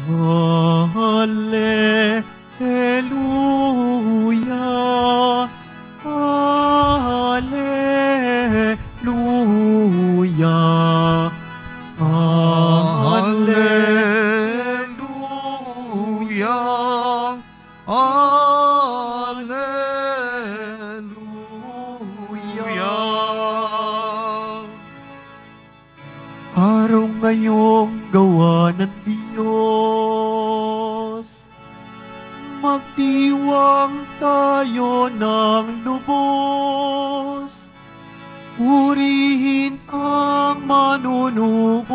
Alleluia, Alleluia, Alleluia, Alleluia. Araw ngayong gawa ng Diyos, magdiwang tayo ng lubos, purihin ang manunubos.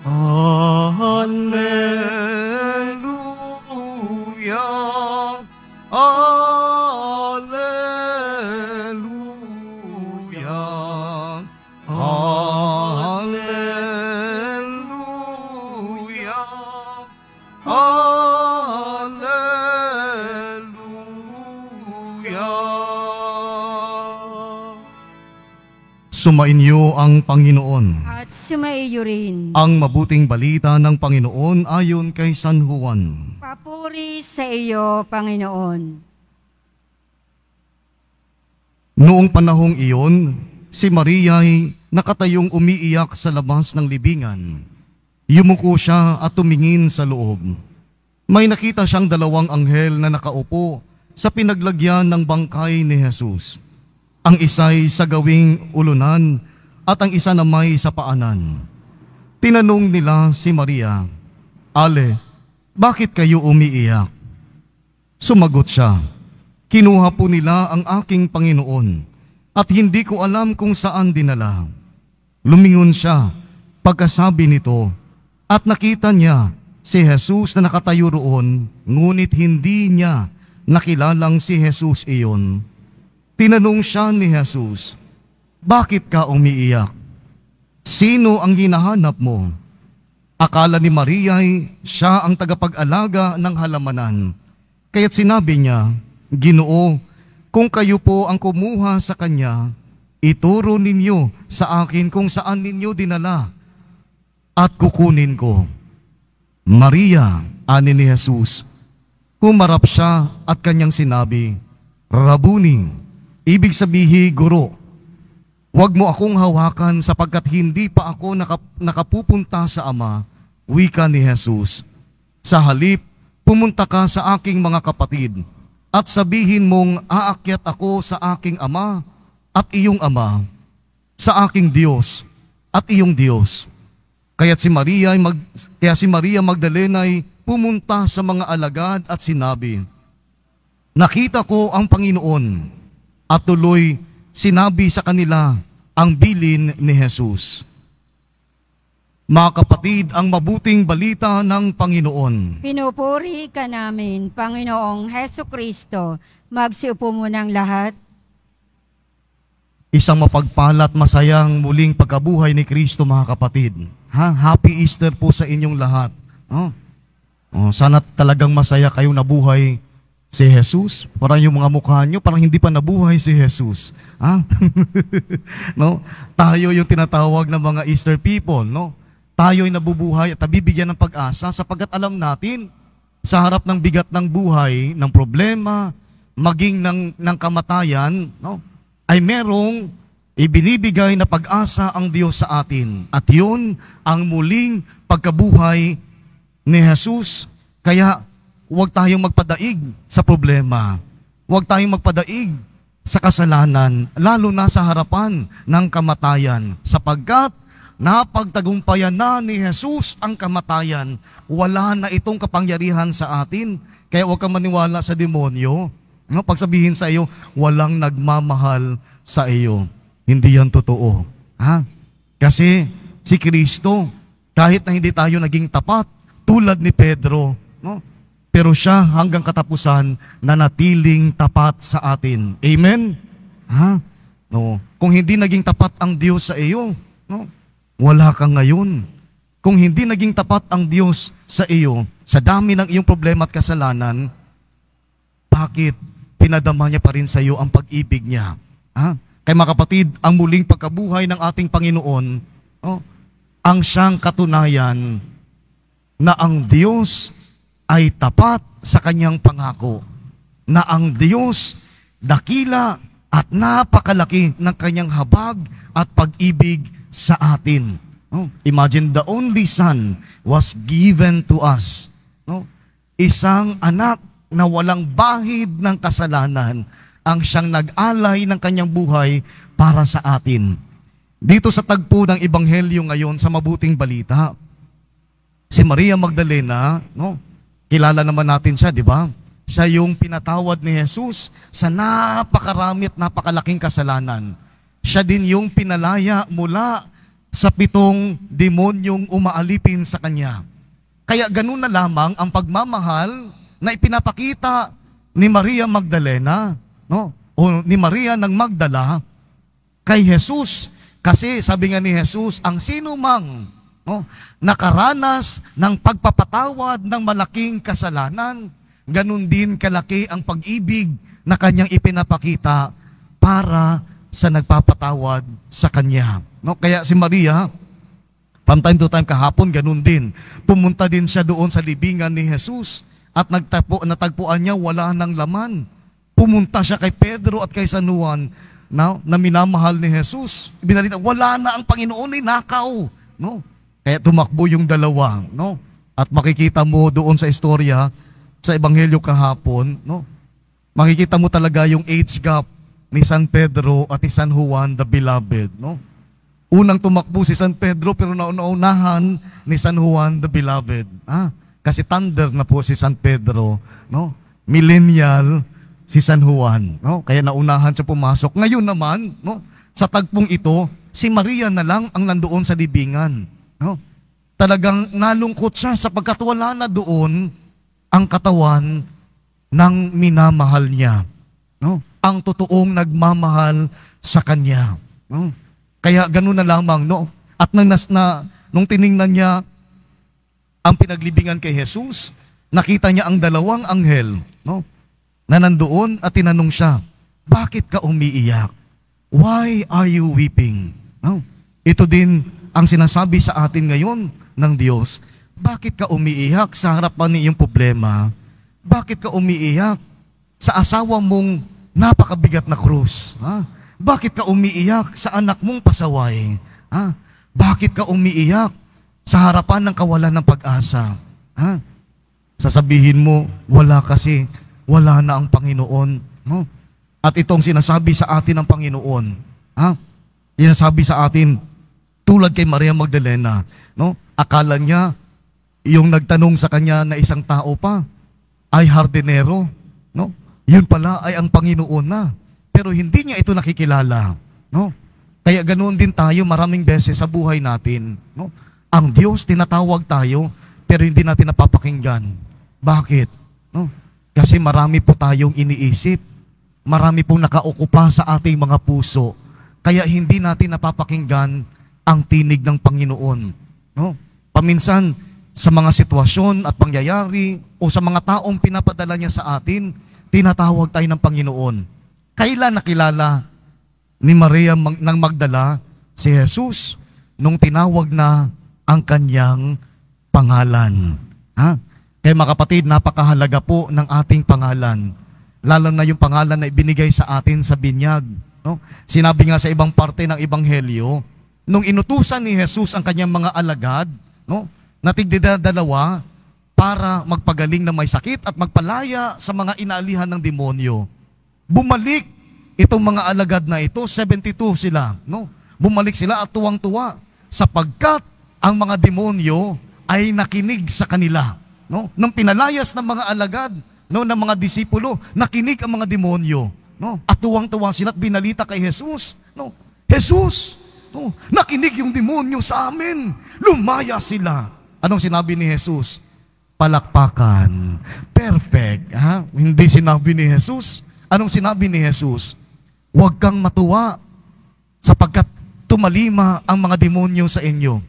Alleluia, Alleluia, Alleluia, Alleluia. Sumainyo ang Panginoon. At sumaiyo rin. Ang mabuting balita ng Panginoon ayon kay San Juan. Papuri sa iyo, Panginoon. Noong panahong iyon, si Maria ay nakatayong umiiyak sa labas ng libingan. Yumuko siya at tumingin sa loob. May nakita siyang dalawang anghel na nakaupo sa pinaglagyan ng bangkay ni Jesus. Ang isa'y sa gawing ulunan at ang isa na may sa paanan. Tinanong nila si Maria, "Ale, bakit kayo umiiyak?" Sumagot siya, "Kinuha po nila ang aking Panginoon at hindi ko alam kung saan dinala." Lumingon siya pagkasabi nito at nakita niya si Jesus na nakatayo roon, ngunit hindi niya nakilalang si Jesus iyon. Tinanong siya ni Jesus, "Bakit ka umiiyak? Sino ang hinahanap mo?" Akala ni Maria ay siya ang tagapag-alaga ng halamanan. Kaya't sinabi niya, "Ginoo, kung kayo po ang kumuha sa kanya, ituro ninyo sa akin kung saan ninyo dinala at kukunin ko." "Maria," ani ni Jesus. Humarap siya at kanyang sinabi, "Rabuni," ibig sabihin, Guro. "Huwag mo akong hawakan sapagkat hindi pa ako nakapupunta sa Ama," wika ni Jesus. "Sa halip, pumunta ka sa aking mga kapatid at sabihin mong aakyat ako sa aking Ama at iyong Ama, sa aking Diyos at iyong Diyos." Kaya si Maria Magdalena ay pumunta sa mga alagad at sinabi, "Nakita ko ang Panginoon," at tuloy sinabi sa kanila ang bilin ni Jesus. Mga kapatid, ang mabuting balita ng Panginoon. Pinupuri ka namin, Panginoong Heso Kristo. Magsiupo mo ng lahat. Isang mapagpalat, masayang muling pagkabuhay ni Kristo, mga kapatid. Happy Easter po sa inyong lahat. Sana talagang masaya kayong nabuhay si Jesus. Parang yung mga mukha nyo, parang hindi pa nabuhay si Jesus. No? Tayo yung tinatawag ng mga Easter people. No? Tayo'y nabubuhay at nabibigyan ng pag-asa sapagkat alam natin sa harap ng bigat ng buhay, ng problema, maging ng kamatayan, no? Ay merong ibinibigay na pag-asa ang Diyos sa atin. At yun ang muling pagkabuhay ni Jesus. Kaya huwag tayong magpadaig sa problema. Huwag tayong magpadaig sa kasalanan, lalo na sa harapan ng kamatayan. Sapagkat napagtagumpayan na ni Jesus ang kamatayan, wala na itong kapangyarihan sa atin. Kaya huwag kang maniwala sa demonyo. No, pagsabihin sa iyo, walang nagmamahal sa iyo. Hindi yan totoo. Kasi si Kristo, kahit na hindi tayo naging tapat, tulad ni Pedro, no? Pero siya hanggang katapusan nanatiling tapat sa atin. Amen? No. Kung hindi naging tapat ang Diyos sa iyo, no? Wala kang ngayon. Kung hindi naging tapat ang Diyos sa iyo, sa dami ng iyong problema at kasalanan, bakit pinadama niya pa rin sa iyo ang pag-ibig niya? Kaya mga kapatid, ang muling pagkabuhay ng ating Panginoon, ang siyang katunayan na ang Diyos ay tapat sa kanyang pangako, na ang Diyos dakila at napakalaki ng kanyang habag at pag-ibig sa atin. No? Imagine, the only Son was given to us. No? Isang anak na walang bahid ng kasalanan ang siyang nag-alay ng kanyang buhay para sa atin. Dito sa tagpo ng Ebanghelyo ngayon sa Mabuting Balita, si Maria Magdalena, no? Kilala naman natin siya, di ba? Siya yung pinatawad ni Jesus sa napakarami at napakalaking kasalanan. Siya din yung pinalaya mula sa 7 demonyong umaalipin sa kanya. Kaya ganun na lamang ang pagmamahal na ipinapakita ni Maria Magdalena, no? O ni Maria ng Magdala kay Jesus. Kasi sabi nga ni Jesus, ang sino mang, no, nakaranas ng pagpapatawad ng malaking kasalanan, ganun din kalaki ang pag-ibig na kanyang ipinapakita para sa nagpapatawad sa kanya. No? Kaya si Maria, from time to time kahapon, ganun din. Pumunta din siya doon sa libingan ni Jesus at natagpuan niya wala ng laman. Pumunta siya kay Pedro at kay San Juan na minamahal ni Jesus. Binalita, wala na ang Panginoon, nakaw. No? Kaya tumakbo yung dalawa. No? At makikita mo doon sa istorya, sa Ebanghelyo kahapon, no? Makikita mo talaga yung age gap ni San Pedro at ni San Juan the Beloved. No? Unang tumakbo si San Pedro pero naunahan ni San Juan the Beloved. Kasi thunder na po si San Pedro. No? Millennial si San Juan. No? Kaya naunahan siya pumasok. Ngayon naman, no? Sa tagpong ito, si Maria na lang ang nandoon sa libingan. No? Talagang nalungkot siya sapagkat wala na doon ang katawan ng minamahal niya. No? Ang totoong nagmamahal sa kanya. No? Kaya ganun na lamang. No? At nung tiningnan niya ang pinaglibingan kay Jesus, nakita niya ang 2 anghel, no? Na nandoon at tinanong siya, bakit ka umiiyak? Why are you weeping? No? Ito din ang sinasabi sa atin ngayon ng Diyos. Bakit ka umiiyak sa harapan ng iyong problema? Bakit ka umiiyak sa asawa mong napakabigat na krus? Bakit ka umiiyak sa anak mong pasaway? Bakit ka umiiyak sa harapan ng kawalan ng pag-asa? Sasabihin mo, wala kasi, wala na ang Panginoon. No? At itong sinasabi sa atin ng Panginoon, sinasabi sa atin, tulad kay Maria Magdalena, no? Akala niya, yung nagtanong sa kanya na isang tao pa, ay hardinero. No? Yun pala ay ang Panginoon na. Pero hindi niya ito nakikilala. No? Kaya ganoon din tayo maraming beses sa buhay natin. No? Ang Diyos, tinatawag tayo, pero hindi natin napapakinggan. Bakit? No? Kasi marami po tayong iniisip. Marami pong nakaukupa sa ating mga puso. Kaya hindi natin napapakinggan ang tinig ng Panginoon. No? Paminsan, sa mga sitwasyon at pangyayari o sa mga taong pinapadala niya sa atin, tinatawag tayo ng Panginoon. Kailan nakilala ni Maria ng Magdala si Jesus? Nung tinawag na ang kanyang pangalan. Kaya mga kapatid, napakahalaga po ng ating pangalan. Lalo na yung pangalan na ibinigay sa atin sa binyag. No? Sinabi nga sa ibang parte ng Ebanghelyo, nung inutusan ni Jesus ang kanyang mga alagad, no? Na tigdadalawa para magpagaling na may sakit at magpalaya sa mga inaalihan ng demonyo. Bumalik itong mga alagad na ito, 72 sila. No? Bumalik sila at tuwang-tuwa sapagkat ang mga demonyo ay nakinig sa kanila. No? Nung pinalayas ng mga alagad, no, ng mga disipulo, nakinig ang mga demonyo. No? At tuwang-tuwa sila at binalita kay Jesus. No? Jesus, no, nakinig yung demonyo sa amin. Lumaya sila. Anong sinabi ni Jesus? Palakpakan. Perfect. Hindi sinabi ni Jesus. Anong sinabi ni Jesus? Huwag kang matuwa sapagkat tumalima ang mga demonyo sa inyo.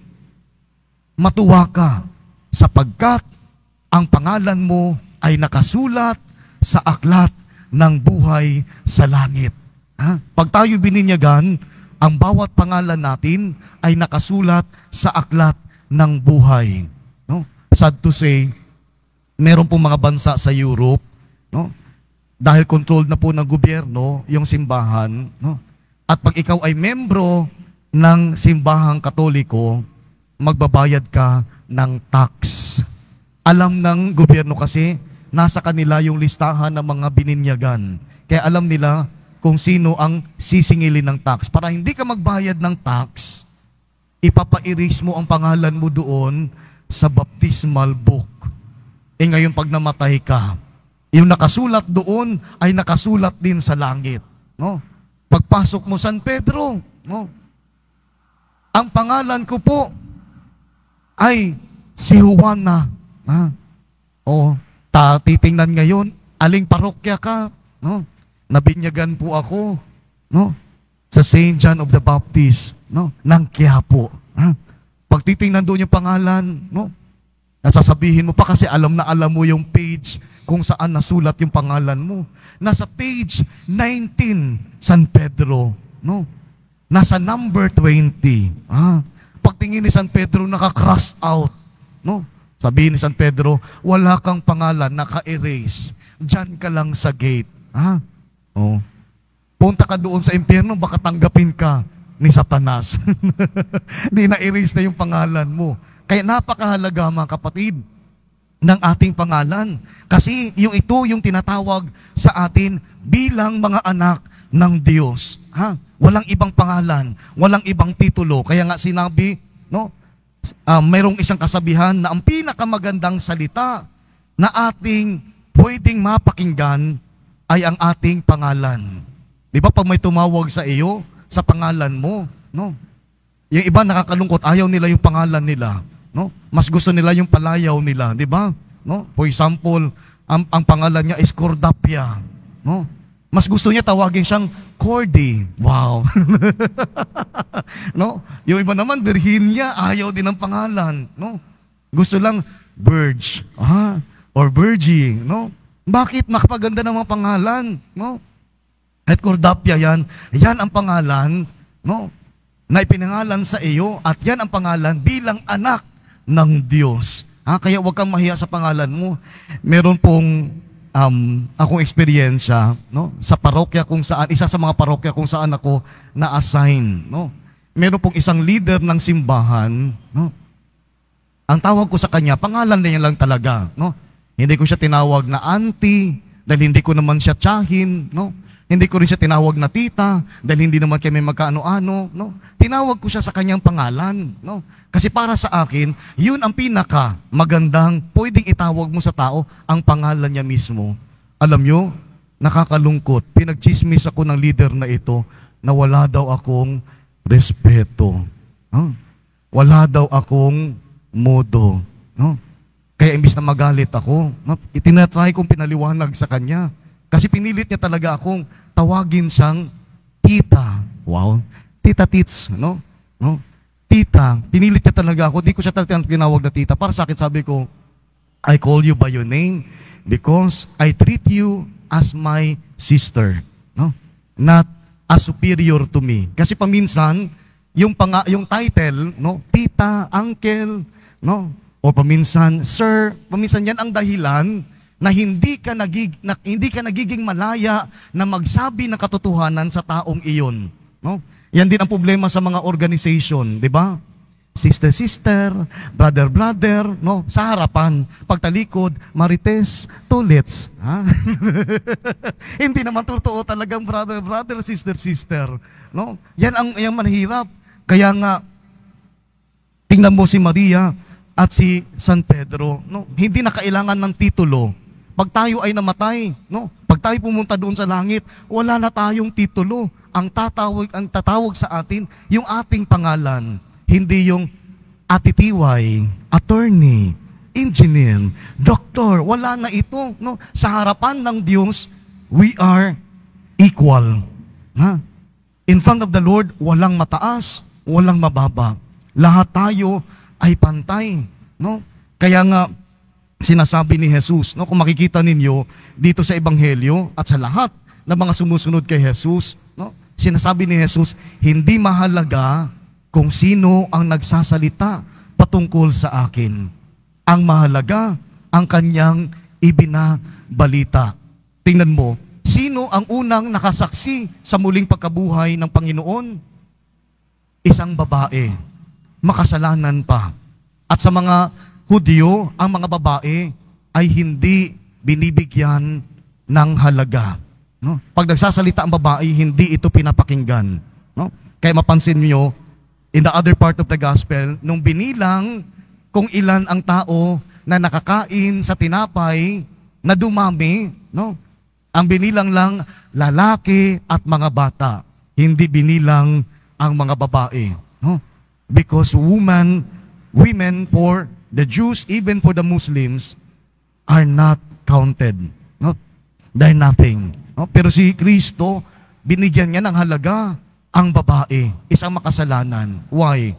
Matuwa ka sapagkat ang pangalan mo ay nakasulat sa aklat ng buhay sa langit. Pag tayo bininyagan, ang bawat pangalan natin ay nakasulat sa aklat ng buhay. No? Sad to say, meron pong mga bansa sa Europe, no? Dahil controlled na po ng gobyerno yung simbahan, no? At pag ikaw ay membro ng simbahang Katoliko, magbabayad ka ng tax. Alam ng gobyerno kasi, nasa kanila yung listahan ng mga bininyagan. Kaya alam nila kung sino ang sisingilin ng tax. Para hindi ka magbayad ng tax, ipapa-erase mo ang pangalan mo doon sa baptismal book. Ngayon pag namatay ka, yung nakasulat doon ay nakasulat din sa langit. No? Pagpasok mo San Pedro, no? Ang pangalan ko po ay si Juana. Titingnan ngayon, aling parokya ka? No? Nabinyagan po ako, no? Sa St. John of the Baptist, no? Ng Quiapo. Pag titingnan doon yung pangalan, no? Nasasabihin mo pa kasi alam na alam mo yung page kung saan nasulat yung pangalan mo. Nasa page 19, San Pedro. No? Nasa number 20. Pagtingin ni San Pedro, naka-cross out. No? Sabihin ni San Pedro, wala kang pangalan, naka-erase. Diyan ka lang sa gate. Punta ka doon sa impyerno, baka tanggapin ka ni Satanas. Hindi na-erase na yung pangalan mo. Kaya napakahalaga mga kapatid ng ating pangalan. Kasi yung tinatawag sa atin bilang mga anak ng Diyos. Walang ibang pangalan, walang ibang titulo. Kaya nga sinabi, no, mayroong isang kasabihan na ang pinakamagandang salita na ating pwedeng mapakinggan ay ang ating pangalan. Di ba pag may tumawag sa iyo, sa pangalan mo, no? Yung iba nakakalungkot, ayaw nila yung pangalan nila. No? Mas gusto nila yung palayaw nila, di ba? No? For example, ang pangalan niya is Cordapia. No? Mas gusto niya tawagin siyang Cordy. Wow. No? Yung iba naman, Virginia, ayaw din ng pangalan. No? Gusto lang Burge, or Virgie. No? Bakit? Nakapaganda ng mga pangalan. No? At Cordapia yan ang pangalan, no, na ipinangalan sa iyo, at yan ang pangalan bilang anak ng Diyos. Kaya huwag kang mahiya sa pangalan mo. Meron pong akong eksperyensya, no, sa parokya kung saan, isa sa mga parokya kung saan ako na-assign. No. Meron pong isang leader ng simbahan. No. Ang tawag ko sa kanya, pangalan niya lang talaga. No. Hindi ko siya tinawag na auntie, dahil hindi ko naman siya tiyahin. No. Hindi ko rin siya tinawag na tita, dahil hindi naman kami magkaano-ano, no? Tinawag ko siya sa kanyang pangalan, no? Kasi para sa akin, yun ang pinaka magandang pwedeng itawag mo sa tao, ang pangalan niya mismo. Alam nyo, nakakalungkot, pinagchismis ako ng leader na ito, na wala daw akong respeto. Wala daw akong modo. No? Kaya imbis na magalit ako, itinatry kong pinaliwanag sa kanya. Kasi pinilit niya talaga akong tawagin siyang tita. Wow. Tita Tits, no? No? Tita. Pinilit niya talaga ako. Di ko siya talaga tinawag na tita. Para sa akin, sabi ko, I call you by your name because I treat you as my sister. No? Not as superior to me. Kasi paminsan, yung title, no? Tita, uncle, no? O paminsan, sir, paminsan yan ang dahilan na hindi ka nagiging malaya na magsabi ng katotohanan sa taong iyon. No? Yan din ang problema sa mga organization, di ba? Sister, brother, no? Sa harapan, pagtalikod, marites, tulits. Hindi naman totoo talagang brother, sister. No? Yan ang mahirap. Kaya nga, tingnan mo si Maria at si San Pedro, no? Hindi na kailangan ng titulo. Pag tayo ay namatay, no? Pag tayo pumunta doon sa langit, wala na tayong titulo. Ang tatawag sa atin, yung ating pangalan. Hindi yung atitiway, attorney, engineer, doktor. Wala na ito, no? Sa harapan ng Diyos, we are equal. In front of the Lord, walang mataas, walang mababa. Lahat tayo ay pantay, no? Kaya nga sinasabi ni Jesus, no, kung makikita ninyo dito sa ebanghelyo at sa lahat ng mga sumusunod kay Jesus, no, Sinasabi ni Jesus, hindi mahalaga kung sino ang nagsasalita patungkol sa akin. Ang mahalaga, ang kanyang ibinabalita. Tingnan mo, sino ang unang nakasaksi sa muling pagkabuhay ng Panginoon? Isang babae, makasalanan pa. At sa mga Hudyo, ang mga babae ay hindi binibigyan ng halaga. No? Pag nagsasalita ang babae, hindi ito pinapakinggan. No? Kaya mapansin niyo, in the other part of the gospel, nung binilang kung ilan ang tao na nakakain sa tinapay na dumami, no? Ang binilang lang lalaki at mga bata. Hindi binilang ang mga babae. No? Because women for the Jews, even for the Muslims, are not counted. No? They're nothing. No? Pero si Kristo, binigyan niya ng halaga ang babae, isang makasalanan. Why?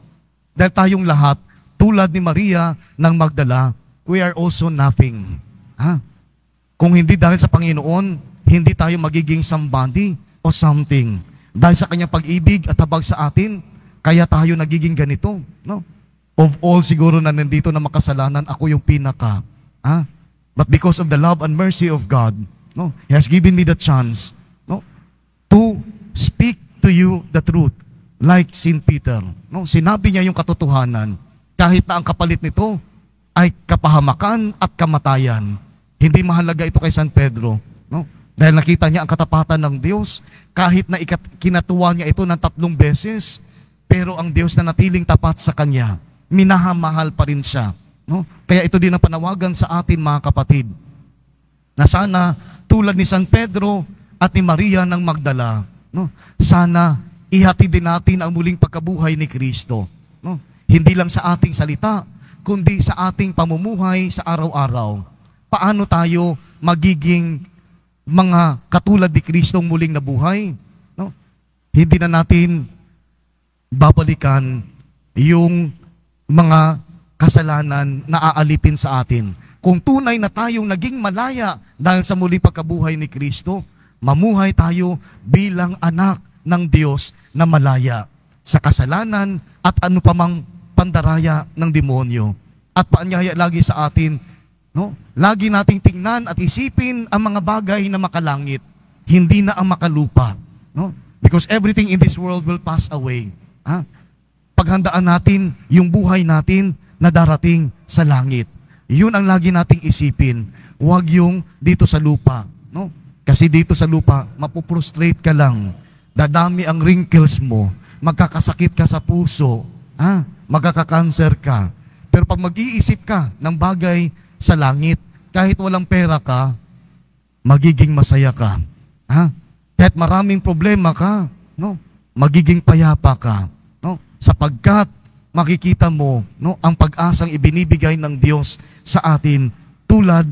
Dahil tayong lahat, tulad ni Maria ng Magdala, we are also nothing. Ha? Kung hindi dahil sa Panginoon, hindi tayo magiging somebody o something. Dahil sa kanyang pag-ibig at habag sa atin, kaya tayo nagiging ganito. No? Of all siguro na nandito na makasalanan, ako yung pinaka. Ha? But because of the love and mercy of God, no, He has given me the chance, no, to speak to you the truth, like Saint Peter. No, sinabi niya yung katotohanan, kahit na ang kapalit nito ay kapahamakan at kamatayan. Hindi mahalaga ito kay San Pedro, no? Dahil nakita niya ang katapatan ng Diyos, kahit na kinatuwa niya ito ng 3 beses, pero ang Diyos na natiling tapat sa kanya, minahamahal pa rin siya. No? Kaya ito din ang panawagan sa atin, mga kapatid, na sana tulad ni San Pedro at ni Maria ng Magdala, no? Sana ihatid din natin ang muling pagkabuhay ni Kristo. No? Hindi lang sa ating salita, kundi sa ating pamumuhay sa araw-araw. Paano tayo magiging mga katulad ni Kristong muling nabuhay? No? Hindi na natin babalikan yung mga kasalanan na aalipin sa atin. Kung tunay na tayong naging malaya dahil sa muling pagkabuhay ni Kristo, mamuhay tayo bilang anak ng Diyos na malaya sa kasalanan at ano pa mang pandaraya ng demonyo. At paanyaya lagi sa atin, no? Lagi nating tingnan at isipin ang mga bagay na makalangit, hindi na ang makalupa. No? Because everything in this world will pass away. Ha? Paghandaan natin yung buhay natin na darating sa langit. Yun ang lagi nating isipin. Huwag yung dito sa lupa. No? Kasi dito sa lupa, mapuprostrate ka lang. Dadami ang wrinkles mo. Magkakasakit ka sa puso. Ha? Magkakakanser ka. Pero pag mag-iisip ka ng bagay sa langit, kahit walang pera ka, magiging masaya ka. Ha? Kahit maraming problema ka, no? Magiging payapa ka. No? Sapagkat makikita mo, no, ang pag-asang ibinibigay ng Diyos sa atin tulad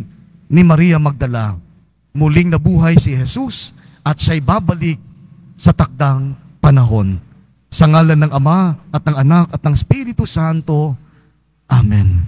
ni Maria Magdala. Muling nabuhay si Jesus at siya'y babalik sa takdang panahon. Sa ngalan ng Ama at ng Anak at ng Espiritu Santo. Amen.